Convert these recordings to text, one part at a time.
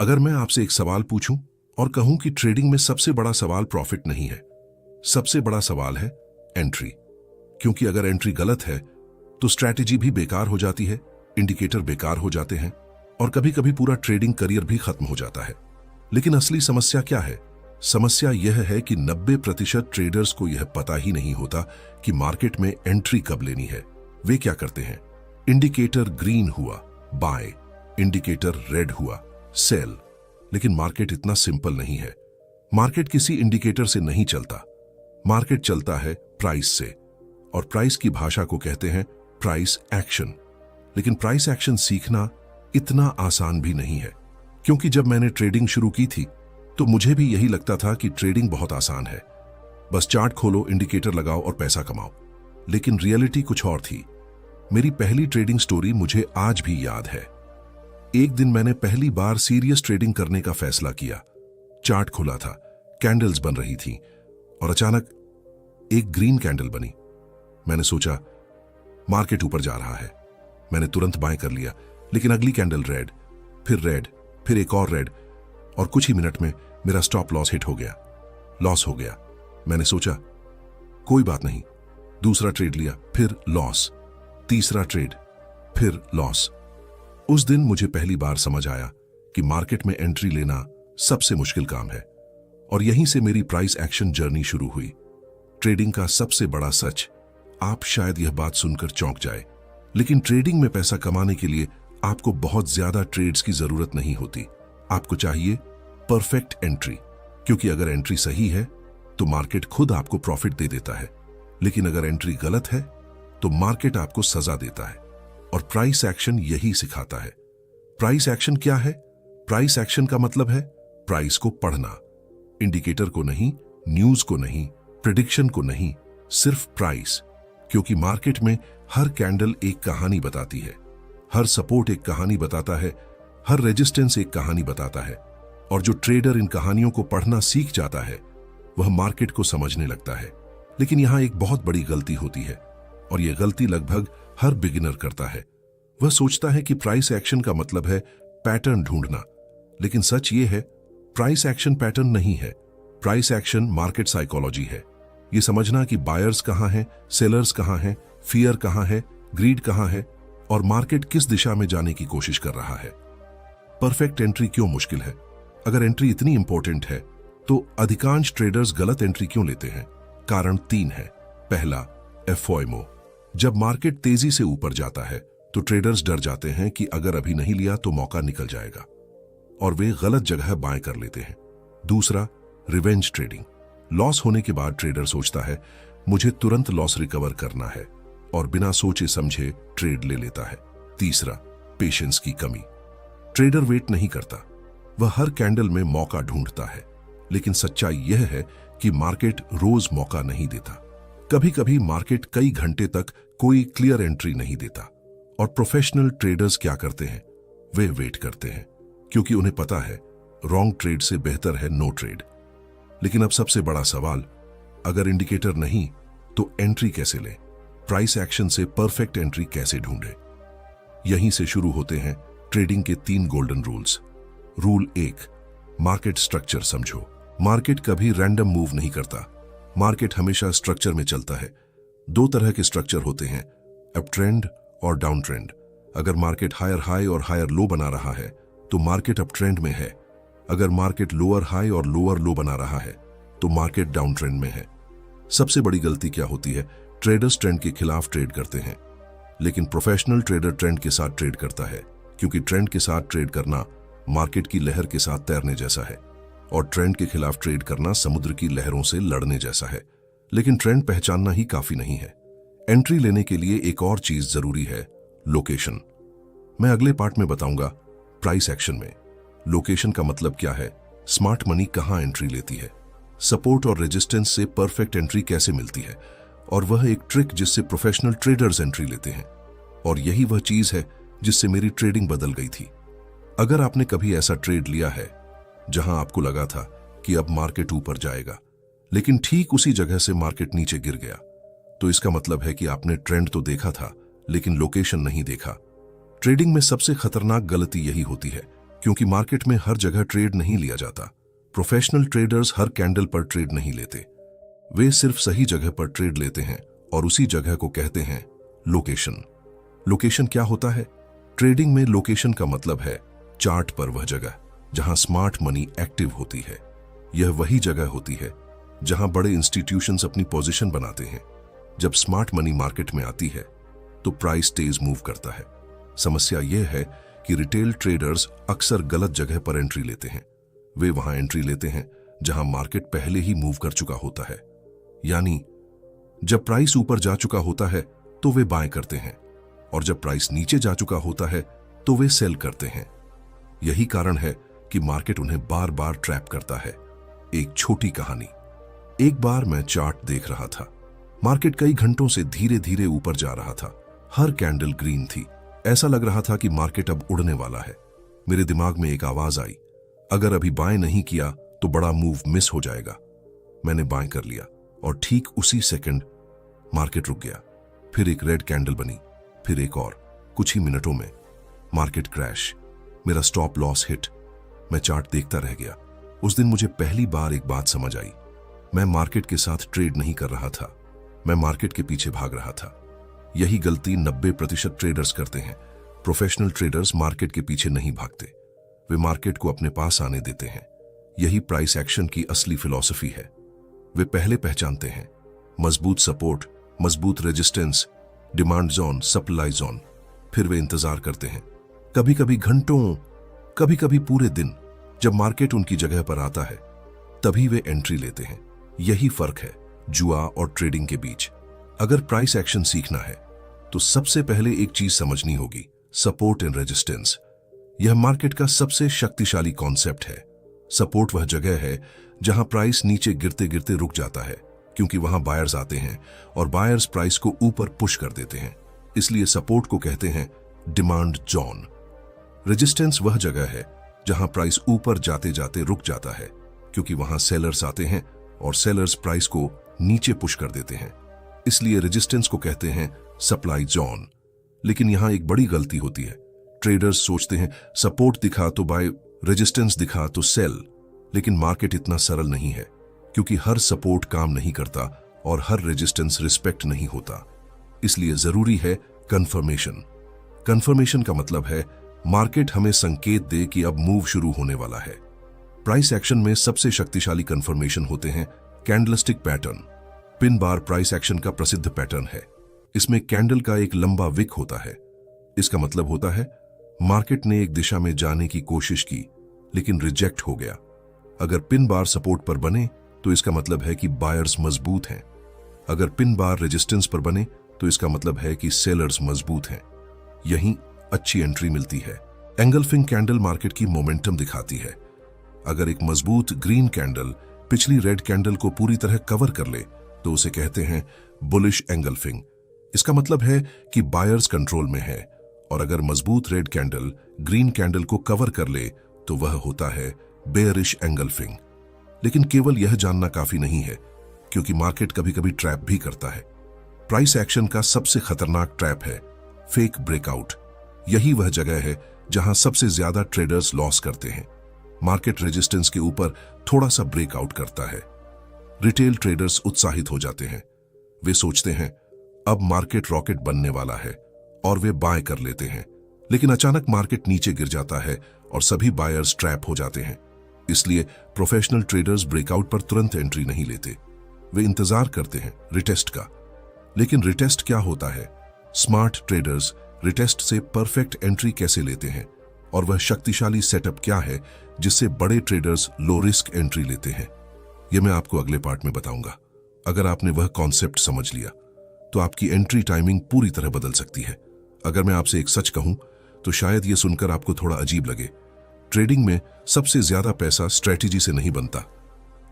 अगर मैं आपसे एक सवाल पूछूं और कहूं कि ट्रेडिंग में सबसे बड़ा सवाल प्रॉफिट नहीं है, सबसे बड़ा सवाल है एंट्री। क्योंकि अगर एंट्री गलत है तो स्ट्रैटेजी भी बेकार हो जाती है, इंडिकेटर बेकार हो जाते हैं और कभी कभी पूरा ट्रेडिंग करियर भी खत्म हो जाता है। लेकिन असली समस्या क्या है? समस्या यह है कि 90% ट्रेडर्स को यह पता ही नहीं होता कि मार्केट में एंट्री कब लेनी है। वे क्या करते हैं? इंडिकेटर ग्रीन हुआ बाय, इंडिकेटर रेड हुआ सेल। लेकिन मार्केट इतना सिंपल नहीं है। मार्केट किसी इंडिकेटर से नहीं चलता, मार्केट चलता है प्राइस से, और प्राइस की भाषा को कहते हैं प्राइस एक्शन। लेकिन प्राइस एक्शन सीखना इतना आसान भी नहीं है, क्योंकि जब मैंने ट्रेडिंग शुरू की थी तो मुझे भी यही लगता था कि ट्रेडिंग बहुत आसान है, बस चार्ट खोलो, इंडिकेटर लगाओ और पैसा कमाओ। लेकिन रियलिटी कुछ और थी। मेरी पहली ट्रेडिंग स्टोरी मुझे आज भी याद है। एक दिन मैंने पहली बार सीरियस ट्रेडिंग करने का फैसला किया। चार्ट खुला था, कैंडल्स बन रही थी और अचानक एक ग्रीन कैंडल बनी। मैंने सोचा मार्केट ऊपर जा रहा है। मैंने तुरंत बाय कर लिया, लेकिन अगली कैंडल रेड, फिर एक और रेड, और कुछ ही मिनट में मेरा स्टॉप लॉस हिट हो गया, लॉस हो गया। मैंने सोचा कोई बात नहीं, दूसरा ट्रेड लिया, फिर लॉस, तीसरा ट्रेड, फिर लॉस। उस दिन मुझे पहली बार समझ आया कि मार्केट में एंट्री लेना सबसे मुश्किल काम है, और यहीं से मेरी प्राइस एक्शन जर्नी शुरू हुई। ट्रेडिंग का सबसे बड़ा सच, आप शायद यह बात सुनकर चौंक जाए, लेकिन ट्रेडिंग में पैसा कमाने के लिए आपको बहुत ज्यादा ट्रेड्स की जरूरत नहीं होती। आपको चाहिए परफेक्ट एंट्री, क्योंकि अगर एंट्री सही है तो मार्केट खुद आपको प्रॉफिट दे देता है, लेकिन अगर एंट्री गलत है तो मार्केट आपको सजा देता है। और प्राइस एक्शन यही सिखाता है। प्राइस एक्शन क्या है? प्राइस एक्शन का मतलब है प्राइस को पढ़ना, इंडिकेटर को नहीं, न्यूज को नहीं, प्रेडिक्शन को नहीं, सिर्फ प्राइस। क्योंकि मार्केट में हर कैंडल एक कहानी बताती है, हर सपोर्ट एक कहानी बताता है, हर रेजिस्टेंस एक कहानी बताता है। और जो ट्रेडर इन कहानियों को पढ़ना सीख जाता है वह मार्केट को समझने लगता है। लेकिन यहां एक बहुत बड़ी गलती होती है, और यह गलती लगभग हर बिगिनर करता है। वह सोचता है कि प्राइस एक्शन का मतलब है पैटर्न ढूंढना, लेकिन सच ये है प्राइस एक्शन पैटर्न नहीं है। प्राइस एक्शन मार्केट साइकोलॉजी है। यह समझना कि बायर्स कहां हैं, सेलर्स कहां हैं, फियर कहां है, ग्रीड कहां है, और मार्केट किस दिशा में जाने की कोशिश कर रहा है। परफेक्ट एंट्री क्यों मुश्किल है? अगर एंट्री इतनी इंपॉर्टेंट है तो अधिकांश ट्रेडर्स गलत एंट्री क्यों लेते हैं? कारण 3 है। पहला, एफओएमओ। जब मार्केट तेजी से ऊपर जाता है तो ट्रेडर्स डर जाते हैं कि अगर अभी नहीं लिया तो मौका निकल जाएगा, और वे गलत जगह बाय कर लेते हैं। दूसरा, रिवेंज ट्रेडिंग। लॉस होने के बाद ट्रेडर सोचता है मुझे तुरंत लॉस रिकवर करना है, और बिना सोचे समझे ट्रेड ले लेता है। तीसरा, पेशेंस की कमी। ट्रेडर वेट नहीं करता, वह हर कैंडल में मौका ढूंढता है। लेकिन सच्चाई यह है कि मार्केट रोज मौका नहीं देता। कभी कभी मार्केट कई घंटे तक कोई क्लियर एंट्री नहीं देता। और प्रोफेशनल ट्रेडर्स क्या करते हैं? वे वेट करते हैं, क्योंकि उन्हें पता है रॉन्ग ट्रेड से बेहतर है नो ट्रेड। लेकिन अब सबसे बड़ा सवाल, अगर इंडिकेटर नहीं तो एंट्री कैसे लें? प्राइस एक्शन से परफेक्ट एंट्री कैसे ढूंढें? यहीं से शुरू होते हैं ट्रेडिंग के 3 golden rules. Rule 1, market structure समझो। मार्केट कभी रैंडम मूव नहीं करता, मार्केट हमेशा स्ट्रक्चर में चलता है। 2 तरह के स्ट्रक्चर होते हैं, अप ट्रेंड और डाउन ट्रेंड। अगर मार्केट हायर हाई और हायर लो बना रहा है तो मार्केट अप ट्रेंड में है। अगर मार्केट लोअर हाई और लोअर लो बना रहा है तो मार्केट डाउन ट्रेंड में है। सबसे बड़ी गलती क्या होती है? ट्रेडर्स ट्रेंड के खिलाफ ट्रेड करते हैं, लेकिन प्रोफेशनल ट्रेडर ट्रेंड के साथ ट्रेड करता है, क्योंकि ट्रेंड के साथ ट्रेड करना मार्केट की लहर के साथ तैरने जैसा है, और ट्रेंड के खिलाफ ट्रेड करना समुद्र की लहरों से लड़ने जैसा है। लेकिन ट्रेंड पहचानना ही काफी नहीं है। एंट्री लेने के लिए एक और चीज जरूरी है, लोकेशन। मैं अगले पार्ट में बताऊंगा प्राइस एक्शन में लोकेशन का मतलब क्या है, स्मार्ट मनी कहां एंट्री लेती है, सपोर्ट और रेजिस्टेंस से परफेक्ट एंट्री कैसे मिलती है, और वह एक ट्रिक जिससे प्रोफेशनल ट्रेडर्स एंट्री लेते हैं। और यही वह चीज है जिससे मेरी ट्रेडिंग बदल गई थी। अगर आपने कभी ऐसा ट्रेड लिया है जहां आपको लगा था कि अब मार्केट ऊपर जाएगा, लेकिन ठीक उसी जगह से मार्केट नीचे गिर गया, तो इसका मतलब है कि आपने ट्रेंड तो देखा था लेकिन लोकेशन नहीं देखा। ट्रेडिंग में सबसे खतरनाक गलती यही होती है, क्योंकि मार्केट में हर जगह ट्रेड नहीं लिया जाता। प्रोफेशनल ट्रेडर्स हर कैंडल पर ट्रेड नहीं लेते, वे सिर्फ सही जगह पर ट्रेड लेते हैं और उसी जगह को कहते हैं लोकेशन। लोकेशन क्या होता है? ट्रेडिंग में लोकेशन का मतलब है चार्ट पर वह जगह जहां स्मार्ट मनी एक्टिव होती है। यह वही जगह होती है जहां बड़े इंस्टीट्यूशंस अपनी पोजीशन बनाते हैं। जब स्मार्ट मनी मार्केट में आती है तो प्राइस तेज मूव करता है। समस्या यह है कि रिटेल ट्रेडर्स अक्सर गलत जगह पर एंट्री लेते हैं। वे वहां एंट्री लेते हैं जहां मार्केट पहले ही मूव कर चुका होता है, यानी जब प्राइस ऊपर जा चुका होता है तो वे बाय करते हैं और जब प्राइस नीचे जा चुका होता है तो वे सेल करते हैं। यही कारण है कि मार्केट उन्हें बार बार ट्रैप करता है। एक छोटी कहानी। एक बार मैं चार्ट देख रहा था। मार्केट कई घंटों से धीरे धीरे ऊपर जा रहा था। हर कैंडल ग्रीन थी। ऐसा लग रहा था कि मार्केट अब उड़ने वाला है। मेरे दिमाग में एक आवाज आई, अगर अभी बाय नहीं किया तो बड़ा मूव मिस हो जाएगा। मैंने बाय कर लिया और ठीक उसी सेकंड मार्केट रुक गया। फिर एक रेड कैंडल बनी, फिर एक और। कुछ ही मिनटों में मार्केट क्रैश। मेरा स्टॉप लॉस हिट। मैं चार्ट देखता रह गया। उस दिन मुझे पहली बार एक बात समझ आई। मैं मार्केट के साथ ट्रेड नहीं कर रहा था, मैं मार्केट के पीछे भाग रहा था। यही गलती 90% ट्रेडर्स करते हैं। प्रोफेशनल ट्रेडर्स मार्केट के पीछे नहीं भागते, वे मार्केट को अपने पास आने देते हैं। यही प्राइस एक्शन की असली फिलॉसफी है। वे पहले पहचानते हैं मजबूत सपोर्ट, मजबूत resistance, demand zone, supply zone. फिर वे इंतजार करते हैं, कभी कभी घंटों, कभी कभी पूरे दिन। जब मार्केट उनकी जगह पर आता है तभी वे एंट्री लेते हैं। यही फर्क है जुआ और ट्रेडिंग के बीच। अगर प्राइस एक्शन सीखना है तो सबसे पहले एक चीज समझनी होगी, सपोर्ट एंड रेजिस्टेंस। यह मार्केट का सबसे शक्तिशाली कॉन्सेप्ट है। सपोर्ट वह जगह है जहां प्राइस नीचे गिरते गिरते रुक जाता है, क्योंकि वहां बायर्स आते हैं और बायर्स प्राइस को ऊपर पुश कर देते हैं। इसलिए सपोर्ट को कहते हैं डिमांड जोन। रेजिस्टेंस वह जगह है जहां प्राइस ऊपर जाते जाते रुक जाता है, क्योंकि वहां सेलर्स आते हैं और सेलर्स प्राइस को नीचे पुश कर देते हैं। इसलिए रेजिस्टेंस को कहते हैं सप्लाई जोन। लेकिन यहां एक बड़ी गलती होती है। ट्रेडर्स सोचते हैं सपोर्ट दिखा तो बाय, रेजिस्टेंस दिखा तो सेल। लेकिन मार्केट इतना सरल नहीं है, क्योंकि हर सपोर्ट काम नहीं करता और हर रेजिस्टेंस रिस्पेक्ट नहीं होता। इसलिए जरूरी है कंफर्मेशन। कंफर्मेशन का मतलब है मार्केट हमें संकेत दे कि अब मूव शुरू होने वाला है। प्राइस एक्शन में सबसे शक्तिशाली कंफर्मेशन होते हैं candlestick pattern. Pin bar price action का प्रसिद्ध पैटर्न है। इसमें कैंडल का एक लंबा विक होता है। इसका मतलब होता है मार्केट ने एक दिशा में जाने की कोशिश की लेकिन रिजेक्ट हो गया। अगर पिन बार सपोर्ट पर बने तो इसका मतलब है कि बायर्स मजबूत हैं। अगर पिन बार रेजिस्टेंस पर बने तो इसका मतलब है कि सेलर्स मजबूत हैं। यहीं अच्छी एंट्री मिलती है। एंगल्फिंग कैंडल मार्केट की मोमेंटम दिखाती है। अगर एक मजबूत ग्रीन कैंडल पिछली रेड कैंडल को पूरी तरह कवर कर ले तो उसे कहते हैं बुलिश एंगल्फिंग। इसका मतलब है कि बायर्स कंट्रोल में है। और अगर मजबूत रेड कैंडल ग्रीन कैंडल को कवर कर ले तो वह होता है बेयरिश एंगल्फिंग। लेकिन केवल यह जानना काफी नहीं है, क्योंकि मार्केट कभी कभी ट्रैप भी करता है। प्राइस एक्शन का सबसे खतरनाक ट्रैप है फेक ब्रेकआउट। यही वह जगह है जहां सबसे ज्यादा ट्रेडर्स लॉस करते हैं। मार्केट रेजिस्टेंस के ऊपर थोड़ा सा ब्रेकआउट करता है, रिटेल ट्रेडर्स उत्साहित हो जाते हैं। वे सोचते हैं अब मार्केट रॉकेट बनने वाला है और वे बाय कर लेते हैं। लेकिन अचानक मार्केट नीचे गिर जाता है और सभी बायर्स ट्रैप हो जाते हैं। इसलिए प्रोफेशनल ट्रेडर्स ब्रेकआउट पर तुरंत एंट्री नहीं लेते, वे इंतजार करते हैं रिटेस्ट का। लेकिन रिटेस्ट क्या होता है? स्मार्ट ट्रेडर्स रिटेस्ट से परफेक्ट एंट्री कैसे लेते हैं, और वह शक्तिशाली सेटअप क्या है जिससे बड़े ट्रेडर्स लो रिस्क एंट्री लेते हैं, यह मैं आपको अगले पार्ट में बताऊंगा। अगर आपने वह कॉन्सेप्ट समझ लिया तो आपकी एंट्री टाइमिंग पूरी तरह बदल सकती है। अगर मैं आपसे एक सच कहूं तो शायद यह सुनकर आपको थोड़ा अजीब लगे। ट्रेडिंग में सबसे ज्यादा पैसा स्ट्रेटेजी से नहीं बनता,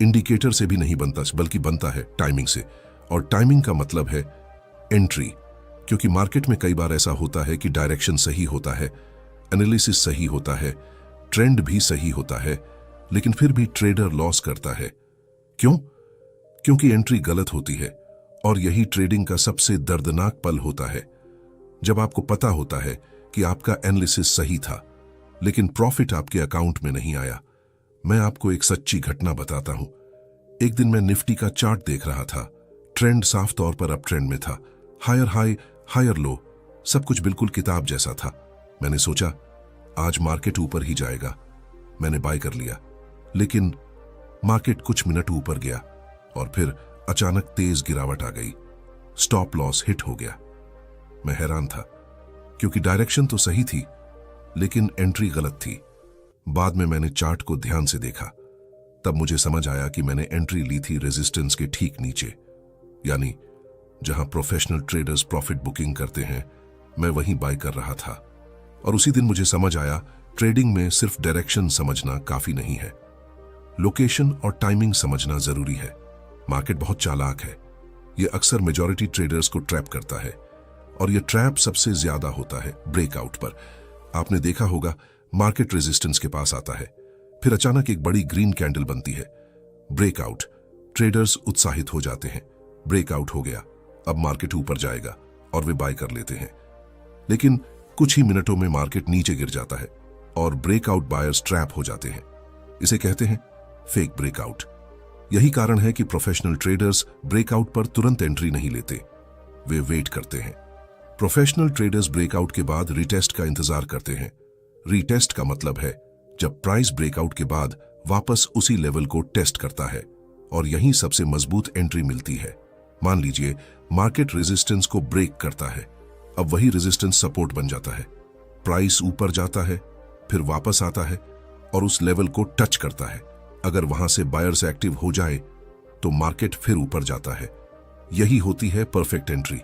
इंडिकेटर से भी नहीं बनता, बल्कि बनता है टाइमिंग से। और टाइमिंग का मतलब है एंट्री, क्योंकि मार्केट में कई बार ऐसा होता है कि डायरेक्शन सही होता है, एनालिसिस सही होता है, ट्रेंड भी सही होता है, लेकिन फिर भी ट्रेडर लॉस करता है। क्यों? क्योंकि एंट्री गलत होती है। और यही ट्रेडिंग का सबसे दर्दनाक पल होता है, जब आपको पता होता है कि आपका एनालिसिस सही था लेकिन प्रॉफिट आपके अकाउंट में नहीं आया। मैं आपको एक सच्ची घटना बताता हूं। एक दिन मैं निफ्टी का चार्ट देख रहा था। ट्रेंड साफ तौर पर अप ट्रेंड में था। हायर हाई, हायर लो, सब कुछ बिल्कुल किताब जैसा था। मैंने सोचा आज मार्केट ऊपर ही जाएगा। मैंने बाय कर लिया, लेकिन मार्केट कुछ मिनट ऊपर गया और फिर अचानक तेज गिरावट आ गई। स्टॉप लॉस हिट हो गया। मैं हैरान था, क्योंकि डायरेक्शन तो सही थी, लेकिन एंट्री गलत थी। बाद में मैंने चार्ट को ध्यान से देखा, तब मुझे समझ आया कि मैंने एंट्री ली थी रेजिस्टेंस के ठीक नीचे, यानी जहां प्रोफेशनल ट्रेडर्स प्रॉफिट बुकिंग करते हैं, मैं वहीं बाय कर रहा था। और उसी दिन मुझे समझ आया, ट्रेडिंग में सिर्फ डायरेक्शन समझना काफी नहीं है, लोकेशन और टाइमिंग समझना जरूरी है। मार्केट बहुत चालाक है। यह अक्सर मेजॉरिटी ट्रेडर्स को ट्रैप करता है, और यह ट्रैप सबसे ज्यादा होता है ब्रेकआउट पर। आपने देखा होगा, मार्केट रेजिस्टेंस के पास आता है, फिर अचानक एक बड़ी ग्रीन कैंडल बनती है। ब्रेकआउट। ट्रेडर्स उत्साहित हो जाते हैं, ब्रेकआउट हो गया, अब मार्केट ऊपर जाएगा, और वे बाय कर लेते हैं। लेकिन कुछ ही मिनटों में मार्केट नीचे गिर जाता है और ब्रेकआउट बायर्स ट्रैप हो जाते हैं। इसे कहते हैं फेक ब्रेकआउट। यही कारण है कि प्रोफेशनल ट्रेडर्स ब्रेकआउट पर तुरंत एंट्री नहीं लेते, वे वेट करते हैं। प्रोफेशनल ट्रेडर्स ब्रेकआउट के बाद रीटेस्ट का इंतजार करते हैं। रीटेस्ट का मतलब है जब प्राइस ब्रेकआउट के बाद वापस उसी लेवल को टेस्ट करता है, और यहीं सबसे मजबूत एंट्री मिलती है। मान लीजिए मार्केट रेजिस्टेंस को ब्रेक करता है, अब वही रेजिस्टेंस सपोर्ट बन जाता है। प्राइस ऊपर जाता है, फिर वापस आता है और उस लेवल को टच करता है। अगर वहां से बायर्स एक्टिव हो जाए तो मार्केट फिर ऊपर जाता है। यही होती है परफेक्ट एंट्री,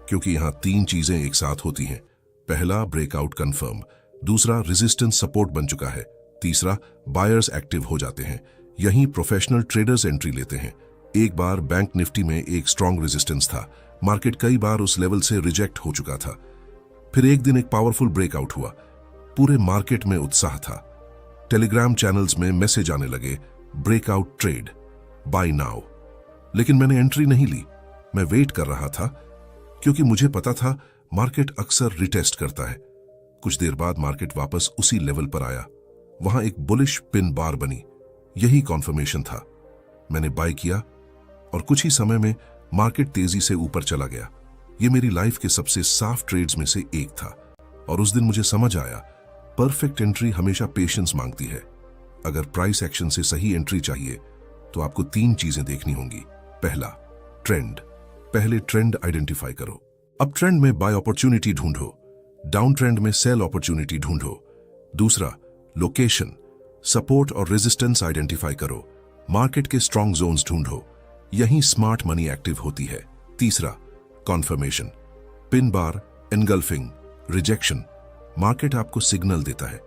क्योंकि यहां तीन चीजें एक साथ होती हैं। पहला, ब्रेकआउट कंफर्म। दूसरा, रेजिस्टेंस सपोर्ट बन चुका है। तीसरा, बायर्स एक्टिव हो जाते हैं। यहीं प्रोफेशनल ट्रेडर्स एंट्री लेते हैं। एक बार बैंक निफ्टी में एक स्ट्रॉन्ग रेजिस्टेंस था। मार्केट कई बार उस लेवल से रिजेक्ट हो चुका था। फिर एक दिन एक पावरफुल ब्रेकआउट हुआ। पूरे मार्केट में उत्साह था। टेलीग्राम चैनल्स में मैसेज आने लगे, ब्रेकआउट ट्रेड, बाय नाउ। लेकिन मैंने एंट्री नहीं ली। मैं वेट कर रहा था, क्योंकि मुझे पता था मार्केट अक्सर रिटेस्ट करता है। कुछ देर बाद मार्केट वापस उसी लेवल पर आया। वहां एक बुलिश पिन बार बनी। यही कॉन्फर्मेशन था। मैंने बाय किया और कुछ ही समय में मार्केट तेजी से ऊपर चला गया। यह मेरी लाइफ के सबसे साफ ट्रेड्स में से एक था। और उस दिन मुझे समझ आया, परफेक्ट एंट्री हमेशा पेशेंस मांगती है। अगर प्राइस एक्शन से सही एंट्री चाहिए तो आपको तीन चीजें देखनी होंगी। पहला, ट्रेंड। पहले ट्रेंड आइडेंटिफाई करो। अप ट्रेंड में बाय अपॉर्चुनिटी ढूंढो, डाउन ट्रेंड में सेल अपॉर्चुनिटी ढूंढो। दूसरा, लोकेशन। सपोर्ट और रेजिस्टेंस आइडेंटिफाई करो, मार्केट के स्ट्रॉन्ग जोन्स ढूंढो, यहीं स्मार्ट मनी एक्टिव होती है। तीसरा, conformation. Pin bar, engulfing, rejection. Market आपको सिग्नल देता है,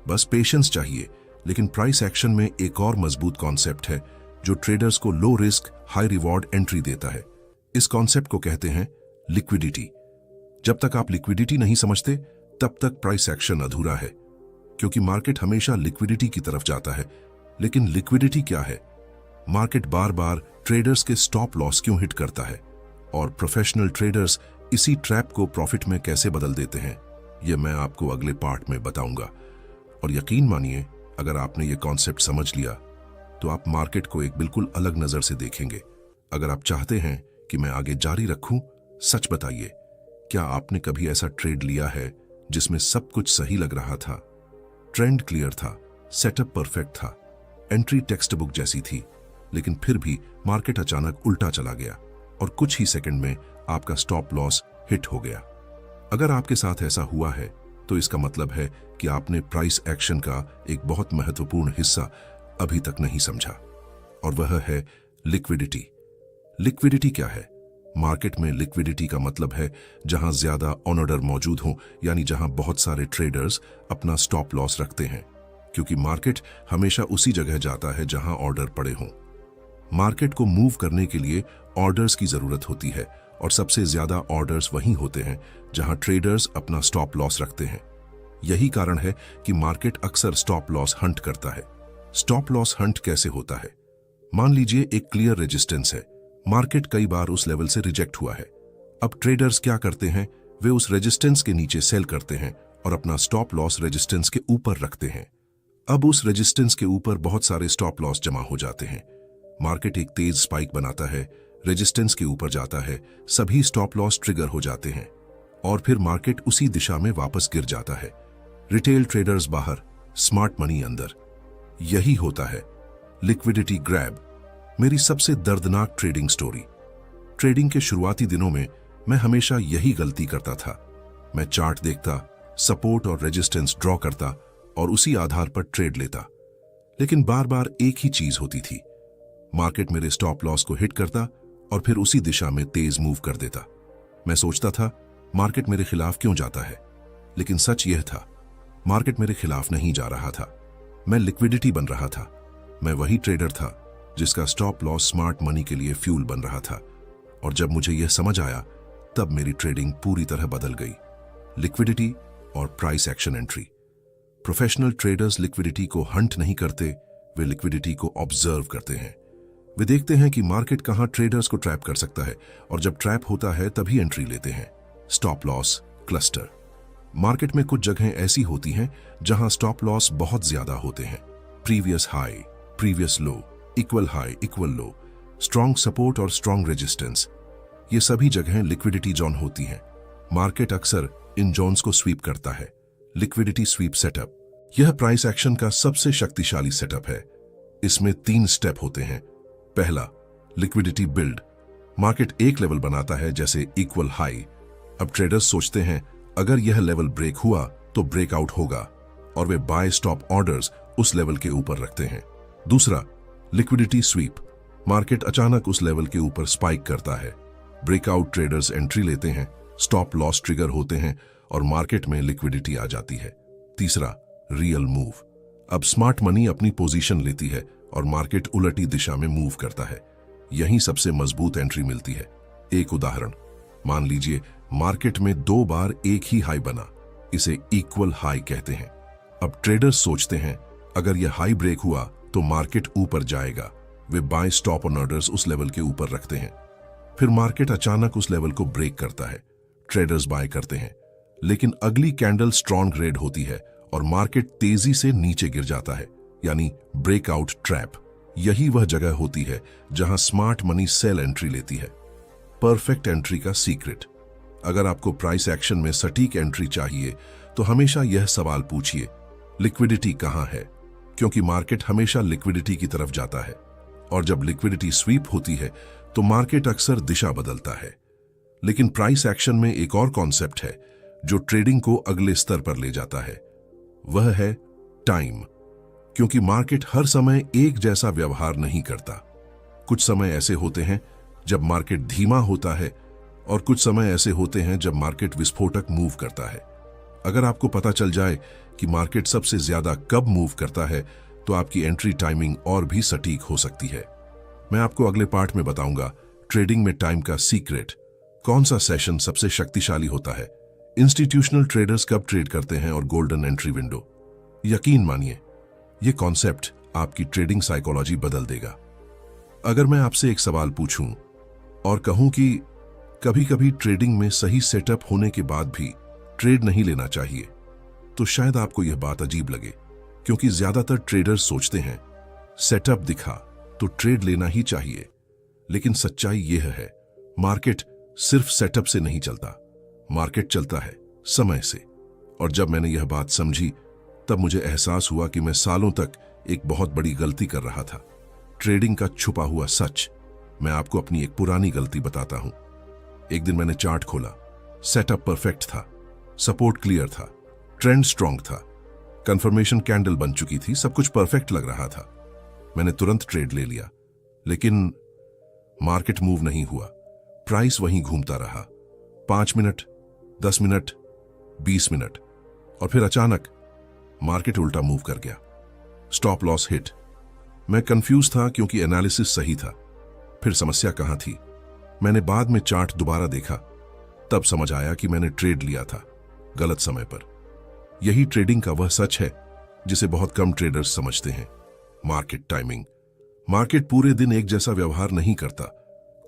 बस पेशेंस चाहिए। लेकिन प्राइस एक्शन में एक और मजबूत कॉन्सेप्ट है जो ट्रेडर्स को low risk high reward entry देता है। इस कॉन्सेप्ट को कहते हैं लिक्विडिटी। जब तक आप लिक्विडिटी नहीं समझते, तब तक प्राइस एक्शन अधूरा है, क्योंकि मार्केट हमेशा लिक्विडिटी की तरफ जाता है। लेकिन लिक्विडिटी क्या है? मार्केट बार बार ट्रेडर्स के स्टॉप लॉस क्यों हिट करता है, और प्रोफेशनल ट्रेडर्स इसी ट्रैप को प्रॉफिट में कैसे बदल देते हैं, यह मैं आपको अगले पार्ट में बताऊंगा। और यकीन मानिए, अगर आपने ये कॉन्सेप्ट समझ लिया तो आप मार्केट को एक बिल्कुल अलग नजर से देखेंगे। अगर आप चाहते हैं कि मैं आगे जारी रखूं, सच बताइए, क्या आपने कभी ऐसा ट्रेड लिया है जिसमें सब कुछ सही लग रहा था, ट्रेंड क्लियर था, सेटअप परफेक्ट था, एंट्री टेक्स्ट बुक जैसी थी, लेकिन फिर भी मार्केट अचानक उल्टा चला गया और कुछ ही सेकंड में आपका स्टॉप लॉस हिट हो गया? अगर आपके साथ ऐसा हुआ है तो इसका मतलब है कि आपने प्राइस एक्शन का एक बहुत महत्वपूर्ण हिस्सा अभी तक नहीं समझा, और वह है लिक्विडिटी। लिक्विडिटी क्या है? मार्केट में लिक्विडिटी का मतलब है जहां ज्यादा ऑन ऑर्डर मौजूद हो, यानी जहां बहुत सारे ट्रेडर्स अपना स्टॉप लॉस रखते हैं, क्योंकि मार्केट हमेशा उसी जगह जाता है जहां ऑर्डर पड़े हों। मार्केट को मूव करने के लिए ऑर्डर्स की जरूरत होती है, और सबसे ज्यादा ऑर्डर्स वहीं होते हैं जहां ट्रेडर्स अपना स्टॉप लॉस रखते हैं। यही कारण है कि मार्केट अक्सर स्टॉप लॉस हंट करता है। स्टॉप लॉस हंट कैसे होता है? मान लीजिए एक क्लियर रेजिस्टेंस है, मार्केट कई बार उस लेवल से रिजेक्ट हुआ है। अब ट्रेडर्स क्या करते हैं? वे उस रेजिस्टेंस के नीचे सेल करते हैं और अपना स्टॉप लॉस रेजिस्टेंस के ऊपर रखते हैं। अब उस रेजिस्टेंस के ऊपर बहुत सारे स्टॉप लॉस जमा हो जाते हैं। मार्केट एक तेज स्पाइक बनाता है, रेजिस्टेंस के ऊपर जाता है, सभी स्टॉप लॉस ट्रिगर हो जाते हैं और फिर मार्केट उसी दिशा में वापस गिर जाता है। रिटेल ट्रेडर्स बाहर, स्मार्ट मनी अंदर। यही होता है लिक्विडिटी ग्रैब, मेरी सबसे दर्दनाक ट्रेडिंग स्टोरी। ट्रेडिंग के शुरुआती दिनों में मैं हमेशा यही गलती करता था। मैं चार्ट देखता, सपोर्ट और रेजिस्टेंस ड्रॉ करता और उसी आधार पर ट्रेड लेता। लेकिन बार बार एक ही चीज होती थी, मार्केट मेरे स्टॉप लॉस को हिट करता और फिर उसी दिशा में तेज मूव कर देता। मैं सोचता था मार्केट मेरे खिलाफ क्यों जाता है, लेकिन सच यह था मार्केट मेरे खिलाफ नहीं जा रहा था, मैं लिक्विडिटी बन रहा था। मैं वही ट्रेडर था जिसका स्टॉप लॉस स्मार्ट मनी के लिए फ्यूल बन रहा था। और जब मुझे यह समझ आया तब मेरी ट्रेडिंग पूरी तरह बदल गई। लिक्विडिटी और price action entry. Professional traders liquidity को हंट नहीं करते, वे लिक्विडिटी को ऑब्जर्व करते हैं। वे देखते हैं कि मार्केट कहां ट्रेडर्स को ट्रैप कर सकता है और जब ट्रैप होता है तभी एंट्री लेते हैं। Stop loss cluster. मार्केट में कुछ जगहें ऐसी होती हैं जहां स्टॉप लॉस बहुत ज्यादा होते हैं। Previous high, previous low, equal high, equal low, strong support और स्ट्रॉन्ग रेजिस्टेंस, ये सभी जगहें लिक्विडिटी जोन होती हैं। मार्केट अक्सर इन जोन्स को स्वीप करता है। लिक्विडिटी स्वीप सेटअप, यह प्राइस एक्शन का सबसे शक्तिशाली सेटअप है। इसमें 3 स्टेप होते हैं। पहला, लिक्विडिटी बिल्ड। मार्केट एक लेवल बनाता है जैसे इक्वल हाई। अब ट्रेडर्स सोचते हैं अगर यह लेवल ब्रेक हुआ तो ब्रेकआउट होगा और वे बाय स्टॉप ऑर्डर्स उस लेवल के ऊपर रखते हैं। दूसरा, लिक्विडिटी स्वीप। मार्केट अचानक उस लेवल के ऊपर स्पाइक करता है। ब्रेकआउट ट्रेडर्स एंट्री लेते हैं, स्टॉप लॉस ट्रिगर होते हैं और मार्केट में लिक्विडिटी आ जाती है। तीसरा, रियल मूव। अब स्मार्ट मनी अपनी पोजीशन लेती है और मार्केट उलटी दिशा में मूव करता है। यहीं सबसे मजबूत एंट्री मिलती है। एक उदाहरण, मान लीजिए मार्केट में 2 बार एक ही हाई बना, इसे इक्वल हाई कहते हैं। अब ट्रेडर्स सोचते हैं अगर यह हाई ब्रेक हुआ तो मार्केट ऊपर जाएगा। वे बाय स्टॉप ऑर्डर्स उस लेवल के ऊपर रखते हैं। फिर मार्केट अचानक उस लेवल को ब्रेक करता है, ट्रेडर्स बाय करते हैं, लेकिन अगली कैंडल स्ट्रॉन्ग रेड होती है और मार्केट तेजी से नीचे गिर जाता है, यानी ब्रेकआउट ट्रैप। यही वह जगह होती है जहां स्मार्ट मनी सेल एंट्री लेती है। परफेक्ट एंट्री का सीक्रेट। अगर आपको प्राइस एक्शन में सटीक एंट्री चाहिए तो हमेशा यह सवाल पूछिए, लिक्विडिटी कहां है? क्योंकि मार्केट हमेशा लिक्विडिटी की तरफ जाता है और जब लिक्विडिटी स्वीप होती है तो मार्केट अक्सर दिशा बदलता है। लेकिन प्राइस एक्शन में एक और कॉन्सेप्ट है जो ट्रेडिंग को अगले स्तर पर ले जाता है, वह है टाइम। क्योंकि मार्केट हर समय एक जैसा व्यवहार नहीं करता। कुछ समय ऐसे होते हैं जब मार्केट धीमा होता है और कुछ समय ऐसे होते हैं जब मार्केट विस्फोटक मूव करता है। अगर आपको पता चल जाए कि मार्केट सबसे ज्यादा कब मूव करता है तो आपकी एंट्री टाइमिंग और भी सटीक हो सकती है। मैं आपको अगले पार्ट में बताऊंगा ट्रेडिंग में टाइम का सीक्रेट, कौन सा सेशन सबसे शक्तिशाली होता है, इंस्टीट्यूशनल ट्रेडर्स कब ट्रेड करते हैं और गोल्डन एंट्री विंडो। यकीन मानिए यह कॉन्सेप्ट आपकी ट्रेडिंग साइकोलॉजी बदल देगा। अगर मैं आपसे एक सवाल पूछूं और कहूं कि कभी कभी ट्रेडिंग में सही सेटअप होने के बाद भी ट्रेड नहीं लेना चाहिए, तो शायद आपको यह बात अजीब लगे, क्योंकि ज्यादातर ट्रेडर्स सोचते हैं सेटअप दिखा तो ट्रेड लेना ही चाहिए। लेकिन सच्चाई यह है, मार्केट सिर्फ सेटअप से नहीं चलता, मार्केट चलता है समय से। और जब मैंने यह बात समझी तब मुझे एहसास हुआ कि मैं सालों तक एक बहुत बड़ी गलती कर रहा था। ट्रेडिंग का छुपा हुआ सच। मैं आपको अपनी एक पुरानी गलती बताता हूं। एक दिन मैंने चार्ट खोला, सेटअप परफेक्ट था, सपोर्ट क्लियर था, ट्रेंड स्ट्रॉन्ग था, कंफर्मेशन कैंडल बन चुकी थी, सब कुछ परफेक्ट लग रहा था। मैंने तुरंत ट्रेड ले लिया, लेकिन मार्केट मूव नहीं हुआ, प्राइस वहीं घूमता रहा। 5 मिनट, 10 मिनट, 20 मिनट और फिर अचानक मार्केट उल्टा मूव कर गया। Stop loss hit. मैं कंफ्यूज था क्योंकि एनालिसिस सही था। फिर समस्या कहां थी? मैंने बाद में चार्ट दोबारा देखा, तब समझ आया कि मैंने ट्रेड लिया था गलत समय पर। यही ट्रेडिंग का वह सच है जिसे बहुत कम ट्रेडर्स समझते हैं, मार्केट टाइमिंग। मार्केट पूरे दिन एक जैसा व्यवहार नहीं करता।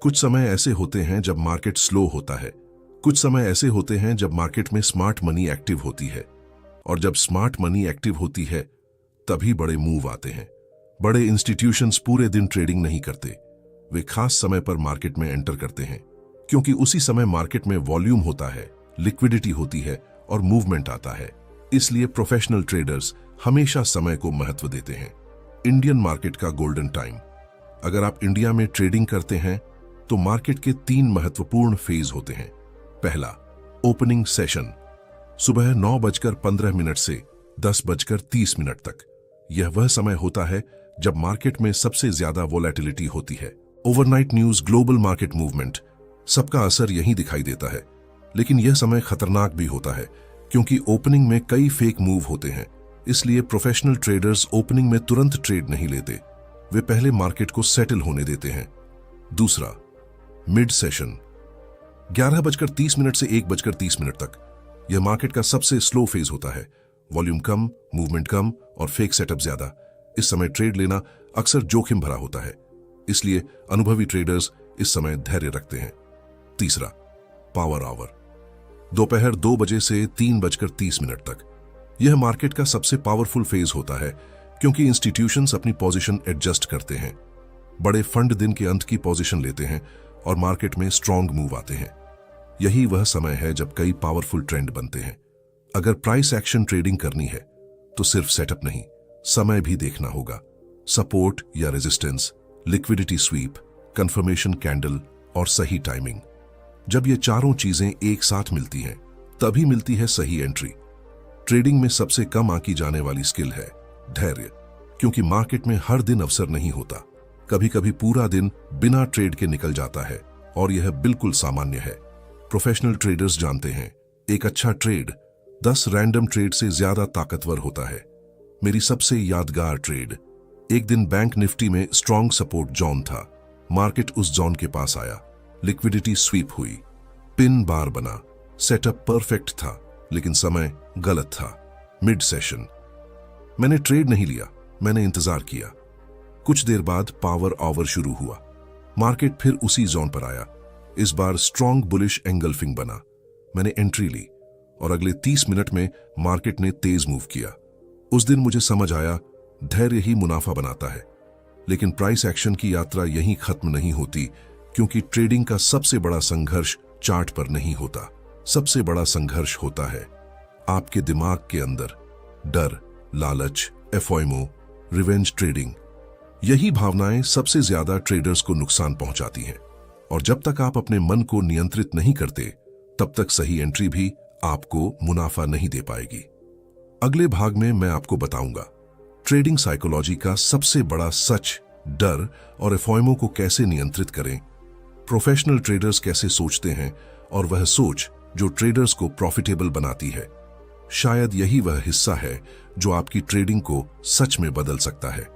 कुछ समय ऐसे होते हैं जब मार्केट स्लो होता है, कुछ समय ऐसे होते हैं जब मार्केट में स्मार्ट मनी एक्टिव होती है और जब स्मार्ट मनी एक्टिव होती है तभी बड़े मूव आते हैं। बड़े इंस्टीट्यूशंस पूरे दिन ट्रेडिंग नहीं करते, वे खास समय पर मार्केट में एंटर करते हैं, क्योंकि उसी समय मार्केट में वॉल्यूम होता है, लिक्विडिटी होती है और मूवमेंट आता है। इसलिए प्रोफेशनल ट्रेडर्स हमेशा समय को महत्व देते हैं। इंडियन मार्केट का गोल्डन टाइम। अगर आप इंडिया में ट्रेडिंग करते हैं तो मार्केट के 3 महत्वपूर्ण फेज होते हैं। पहला, ओपनिंग सेशन, सुबह 9:15 से 10:30 तक। यह वह समय होता है जब मार्केट में सबसे ज्यादा वोलेटिलिटी होती है। Overnight news, global market movement, सबका असर यहीं दिखाई देता है। लेकिन यह समय खतरनाक भी होता है क्योंकि ओपनिंग में कई फेक मूव होते हैं। इसलिए प्रोफेशनल ट्रेडर्स ओपनिंग में तुरंत ट्रेड नहीं लेते, वे पहले मार्केट को सेटल होने देते हैं। दूसरा, मिड सेशन, 11:30 से 1:30 तक। यह मार्केट का सबसे स्लो फेज होता है। वॉल्यूम कम, मूवमेंट कम और फेक सेटअप ज्यादा। इस समय ट्रेड लेना अक्सर जोखिम भरा होता है, इसलिए अनुभवी ट्रेडर्स इस समय धैर्य रखते हैं। तीसरा, पावर आवर, दोपहर 2 बजे से 3:30 तक। यह मार्केट का सबसे पावरफुल फेज होता है क्योंकि इंस्टीट्यूशंस अपनी पोजीशन एडजस्ट करते हैं। बड़े फंड दिन के अंत की पोजीशन लेते हैं और मार्केट में स्ट्रॉन्ग मूव आते हैं। यही वह समय है जब कई पावरफुल ट्रेंड बनते हैं। अगर प्राइस एक्शन ट्रेडिंग करनी है तो सिर्फ सेटअप नहीं, समय भी देखना होगा। सपोर्ट या resistance, liquidity SVEEP, confirmation candle और सही टाइमिंग। जब ये चारों चीजें एक साथ मिलती हैं तभी मिलती है सही एंट्री। ट्रेडिंग में सबसे कम आंकी जाने वाली स्किल है धैर्य, क्योंकि मार्केट में हर दिन अवसर नहीं होता। कभी कभी पूरा दिन बिना ट्रेड के निकल जाता है और यह बिल्कुल सामान्य है। प्रोफेशनल ट्रेडर्स जानते हैं एक अच्छा ट्रेड 10 रैंडम ट्रेड से ज्यादा ताकतवर होता है। मेरी सबसे यादगार ट्रेड, एक दिन बैंक निफ्टी में स्ट्रॉन्ग सपोर्ट जोन था। मार्केट उस जोन के पास आया, लिक्विडिटी स्वीप हुई, पिन बार बना, सेटअप परफेक्ट था, लेकिन समय गलत था। मिड सेशन, मैंने ट्रेड नहीं लिया, मैंने इंतजार किया। कुछ देर बाद पावर आवर शुरू हुआ, मार्केट फिर उसी जोन पर आया। इस बार स्ट्रॉन्ग बुलिश एंगल्फिंग बना, मैंने एंट्री ली और अगले 30 मिनट में मार्केट ने तेज मूव किया। उस दिन मुझे समझ आया धैर्य ही मुनाफा बनाता है। लेकिन प्राइस एक्शन की यात्रा यहीं खत्म नहीं होती, क्योंकि ट्रेडिंग का सबसे बड़ा संघर्ष चार्ट पर नहीं होता। सबसे बड़ा संघर्ष होता है आपके दिमाग के अंदर। डर, लालच, एफओएमओ, रिवेंज ट्रेडिंग, यही भावनाएं सबसे ज्यादा ट्रेडर्स को नुकसान पहुंचाती हैं। और जब तक आप अपने मन को नियंत्रित नहीं करते तब तक सही एंट्री भी आपको मुनाफा नहीं दे पाएगी। अगले भाग में मैं आपको बताऊंगा ट्रेडिंग साइकोलॉजी का सबसे बड़ा सच, डर और एफओएमओ को कैसे नियंत्रित करें, प्रोफेशनल ट्रेडर्स कैसे सोचते हैं और वह सोच जो ट्रेडर्स को प्रॉफिटेबल बनाती है। शायद यही वह हिस्सा है जो आपकी ट्रेडिंग को सच में बदल सकता है।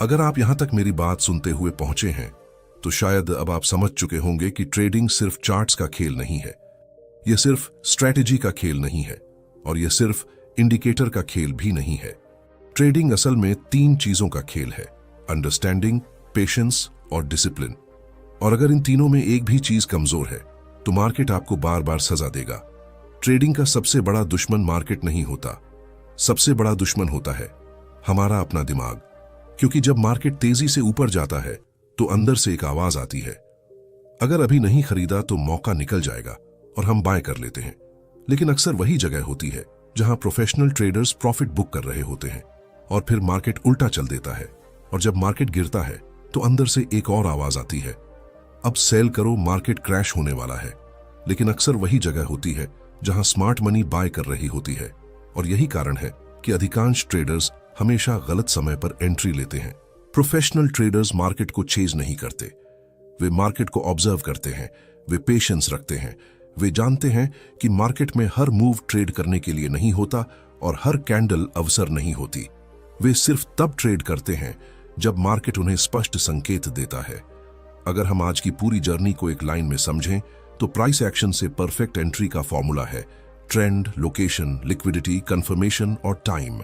अगर आप यहां तक मेरी बात सुनते हुए पहुंचे हैं तो शायद अब आप समझ चुके होंगे कि ट्रेडिंग सिर्फ चार्ट्स का खेल नहीं है, यह सिर्फ स्ट्रैटेजी का खेल नहीं है और यह सिर्फ इंडिकेटर का खेल भी नहीं है। ट्रेडिंग असल में 3 चीजों का खेल है, अंडरस्टैंडिंग, पेशेंस और डिसिप्लिन। और अगर इन तीनों में एक भी चीज कमजोर है तो मार्केट आपको बार बार सजा देगा। ट्रेडिंग का सबसे बड़ा दुश्मन मार्केट नहीं होता, सबसे बड़ा दुश्मन होता है हमारा अपना दिमाग। क्योंकि जब मार्केट तेजी से ऊपर जाता है तो अंदर से एक आवाज आती है, अगर अभी नहीं खरीदा तो मौका निकल जाएगा, और हम बाय कर लेते हैं। लेकिन अक्सर वही जगह होती है जहां प्रोफेशनल ट्रेडर्स प्रॉफिट बुक कर रहे होते हैं और फिर मार्केट उल्टा चल देता है। और जब मार्केट गिरता है तो अंदर से एक और आवाज आती है, अब सेल करो, मार्केट क्रैश होने वाला है। लेकिन अक्सर वही जगह होती है जहां स्मार्ट मनी बाय कर रही होती है। और यही कारण है कि अधिकांश ट्रेडर्स हमेशा गलत समय पर एंट्री लेते हैं। प्रोफेशनल ट्रेडर्स मार्केट को चेज नहीं करते, वे मार्केट को ऑब्जर्व करते हैं, वे पेशेंस रखते हैं। वे जानते हैं कि मार्केट में हर मूव ट्रेड करने के लिए नहीं होता और हर कैंडल अवसर नहीं होती। वे सिर्फ तब ट्रेड करते हैं जब मार्केट उन्हें स्पष्ट संकेत देता है। अगर हम आज की पूरी जर्नी को एक लाइन में समझें तो प्राइस एक्शन से परफेक्ट एंट्री का फॉर्मूला है ट्रेंड, लोकेशन, लिक्विडिटी, कंफर्मेशन और टाइम।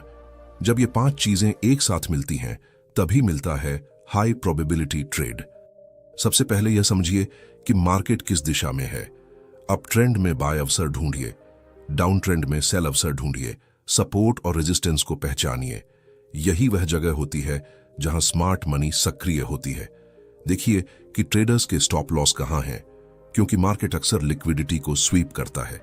जब ये 5 चीजें एक साथ मिलती हैं तभी मिलता है हाई प्रोबेबिलिटी ट्रेड। सबसे पहले यह समझिए कि मार्केट किस दिशा में है। अप ट्रेंड में बाय अवसर ढूंढिए, डाउन ट्रेंड में सेल अवसर ढूंढिए, सपोर्ट और रेजिस्टेंस को पहचानिए। यही वह जगह होती है जहां स्मार्ट मनी सक्रिय होती है। देखिए कि ट्रेडर्स के स्टॉप लॉस कहां हैं, क्योंकि मार्केट अक्सर लिक्विडिटी को स्वीप करता है।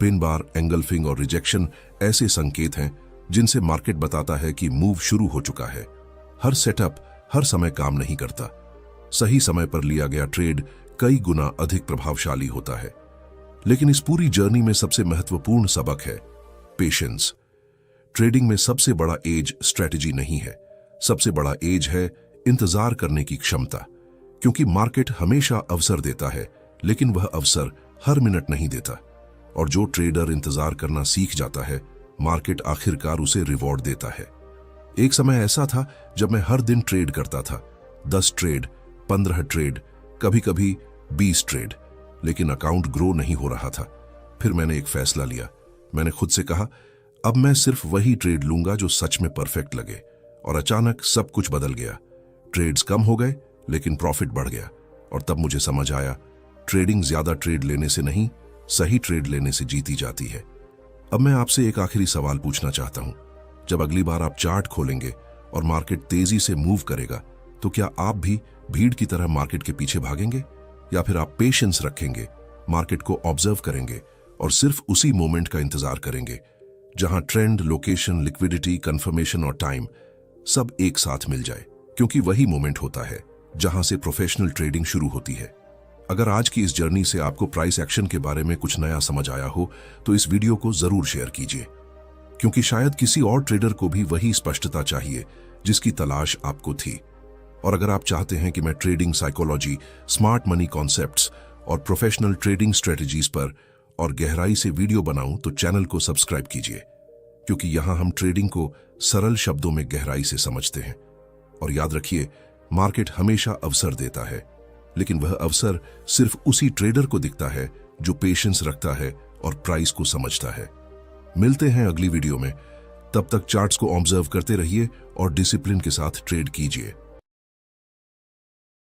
पिन बार, एंगल्फिंग और रिजेक्शन ऐसे संकेत हैं जिनसे मार्केट बताता है कि मूव शुरू हो चुका है। हर सेटअप हर समय काम नहीं करता। सही समय पर लिया गया ट्रेड कई गुना अधिक प्रभावशाली होता है। लेकिन इस पूरी जर्नी में सबसे महत्वपूर्ण सबक है पेशेंस। ट्रेडिंग में सबसे बड़ा एज स्ट्रेटजी नहीं है, सबसे बड़ा एज है इंतजार करने की क्षमता। क्योंकि मार्केट हमेशा अवसर देता है, लेकिन वह अवसर हर मिनट नहीं देता। और जो ट्रेडर इंतजार करना सीख जाता है, मार्केट आखिरकार उसे रिवॉर्ड देता है। एक समय ऐसा था जब मैं हर दिन ट्रेड करता था, 10 ट्रेड, 15 ट्रेड, कभी कभी 20 ट्रेड, लेकिन अकाउंट ग्रो नहीं हो रहा था। फिर मैंने एक फैसला लिया। मैंने खुद से कहा, अब मैं सिर्फ वही ट्रेड लूंगा जो सच में परफेक्ट लगे। और अचानक सब कुछ बदल गया। ट्रेड्स कम हो गए, लेकिन प्रॉफिट बढ़ गया। और तब मुझे समझ आया, ट्रेडिंग ज्यादा ट्रेड लेने से नहीं, सही ट्रेड लेने से जीती जाती है। अब मैं आपसे एक आखिरी सवाल पूछना चाहता हूं। जब अगली बार आप चार्ट खोलेंगे और मार्केट तेजी से मूव करेगा, तो क्या आप भी भीड़ की तरह मार्केट के पीछे भागेंगे, या फिर आप पेशेंस रखेंगे, मार्केट को ऑब्जर्व करेंगे और सिर्फ उसी मोमेंट का इंतजार करेंगे जहां ट्रेंड, लोकेशन, लिक्विडिटी, कंफर्मेशन और टाइम सब एक साथ मिल जाए? क्योंकि वही मोमेंट होता है जहां से प्रोफेशनल ट्रेडिंग शुरू होती है। अगर आज की इस जर्नी से आपको प्राइस एक्शन के बारे में कुछ नया समझ आया हो, तो इस वीडियो को जरूर शेयर कीजिए, क्योंकि शायद किसी और ट्रेडर को भी वही स्पष्टता चाहिए जिसकी तलाश आपको थी। और अगर आप चाहते हैं कि मैं trading psychology, smart money concepts और प्रोफेशनल ट्रेडिंग स्ट्रेटजीज पर और गहराई से वीडियो बनाऊं, तो चैनल को सब्सक्राइब कीजिए, क्योंकि यहां हम ट्रेडिंग को सरल शब्दों में गहराई से समझते हैं। और याद रखिए, मार्केट हमेशा अवसर देता है, लेकिन वह अवसर सिर्फ उसी ट्रेडर को दिखता है जो पेशेंस रखता है और प्राइस को समझता है। मिलते हैं अगली वीडियो में। तब तक चार्ट्स को ऑब्जर्व करते रहिए और डिसिप्लिन के साथ ट्रेड कीजिए।